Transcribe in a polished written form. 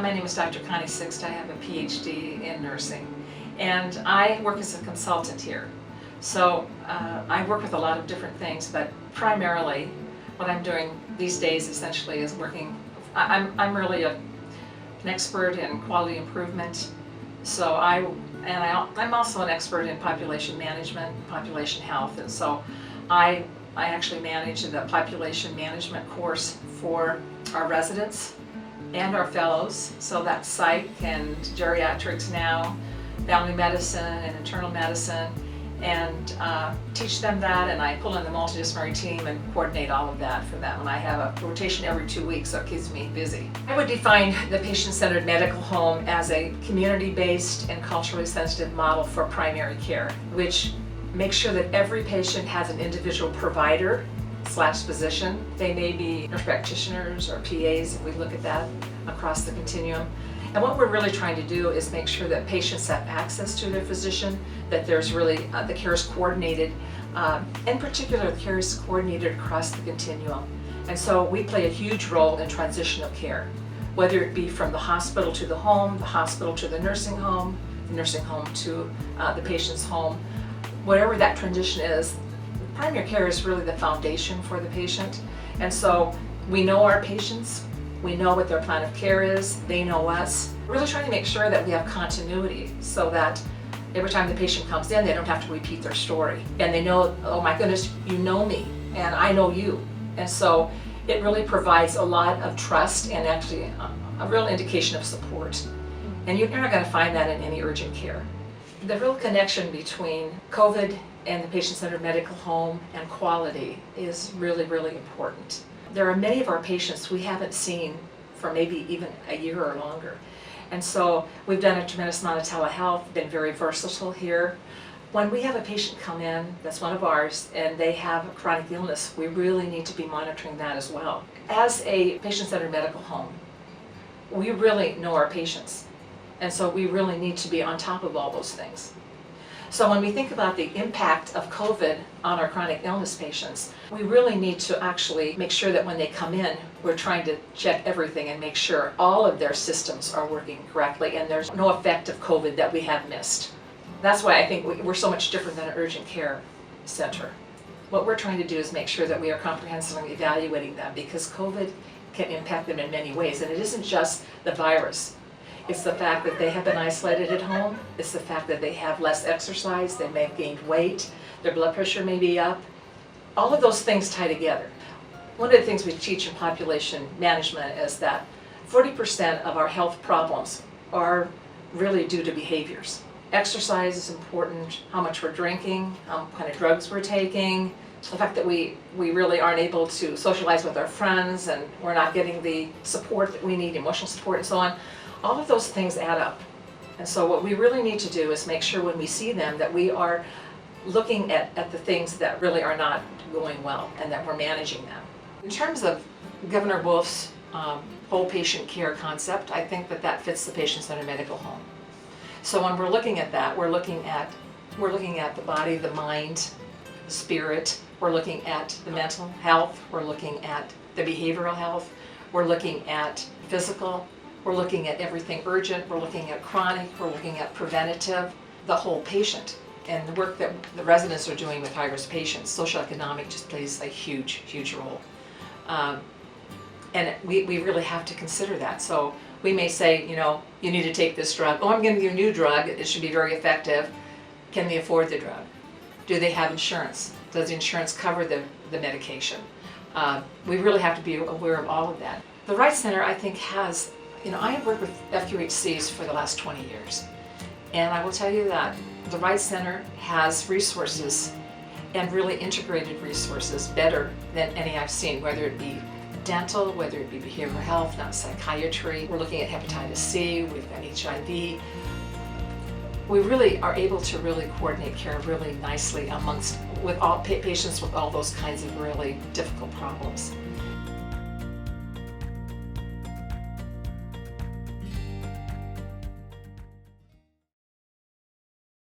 My name is Dr. Connie Sixta. I have a PhD in nursing, and I work as a consultant here. So I work with a lot of different things, but primarily what I'm doing these days essentially is working. I'm really an expert in quality improvement. So I'm also an expert in population management, population health, and so I actually manage the population management course for our residents and our fellows. So that's psych and geriatrics now, family medicine and internal medicine, and teach them that, and I pull in the multidisciplinary team and coordinate all of that for them. And I have a rotation every 2 weeks, so it keeps me busy. I would define the patient-centered medical home as a community-based and culturally sensitive model for primary care, which makes sure that every patient has an individual provider / physician. They may be nurse practitioners or PAs, if we look at that across the continuum. And what we're really trying to do is make sure that patients have access to their physician, that there's really, the care is coordinated. In particular, the care is coordinated across the continuum. And so we play a huge role in transition of care, whether it be from the hospital to the home, the hospital to the nursing home to the patient's home. Whatever that transition is, primary care is really the foundation for the patient. And so we know our patients, we know what their plan of care is, they know us. We're really trying to make sure that we have continuity so that every time the patient comes in, they don't have to repeat their story. And they know, oh my goodness, you know me, and I know you. And so it really provides a lot of trust and actually a real indication of support. And you're not going to find that in any urgent care. The real connection between COVID and the patient-centered medical home and quality is really, really important. There are many of our patients we haven't seen for maybe even a year or longer. And so we've done a tremendous amount of telehealth, been very versatile here. When we have a patient come in that's one of ours and they have a chronic illness, we really need to be monitoring that as well. As a patient-centered medical home, we really know our patients. And so we really need to be on top of all those things. So when we think about the impact of COVID on our chronic illness patients, we really need to actually make sure that when they come in, we're trying to check everything and make sure all of their systems are working correctly and there's no effect of COVID that we have missed. That's why I think we're so much different than an urgent care center. What we're trying to do is make sure that we are comprehensively evaluating them, because COVID can impact them in many ways, and it isn't just the virus. It's the fact that they have been isolated at home. It's the fact that they have less exercise, they may have gained weight, their blood pressure may be up. All of those things tie together. One of the things we teach in population management is that 40% of our health problems are really due to behaviors. Exercise is important, how much we're drinking, what kind of drugs we're taking, the fact that we really aren't able to socialize with our friends and we're not getting the support that we need, emotional support and so on. All of those things add up. And so what we really need to do is make sure when we see them that we are looking at the things that really are not going well and that we're managing them. In terms of Governor Wolf's whole patient care concept, I think that fits the patient-centered medical home. So when we're looking at that, we're looking at the body, the mind, the spirit, we're looking at the mental health, we're looking at the behavioral health, we're looking at physical, we're looking at everything urgent, we're looking at chronic, we're looking at preventative, the whole patient. And the work that the residents are doing with high-risk patients, socioeconomic just plays a huge, huge role. And we really have to consider that. So we may say, you know, you need to take this drug. Oh, I'm giving you a new drug, it should be very effective. Can they afford the drug? Do they have insurance? Does the insurance cover the medication? We really have to be aware of all of that. The Wright Center, I think, has, I have worked with FQHCs for the last 20 years. And I will tell you that the Wright Center has resources, and really integrated resources, better than any I've seen, whether it be dental, whether it be behavioral health, not psychiatry. We're looking at hepatitis C, we've got HIV. We really are able to really coordinate care really nicely with all patients with all those kinds of really difficult problems.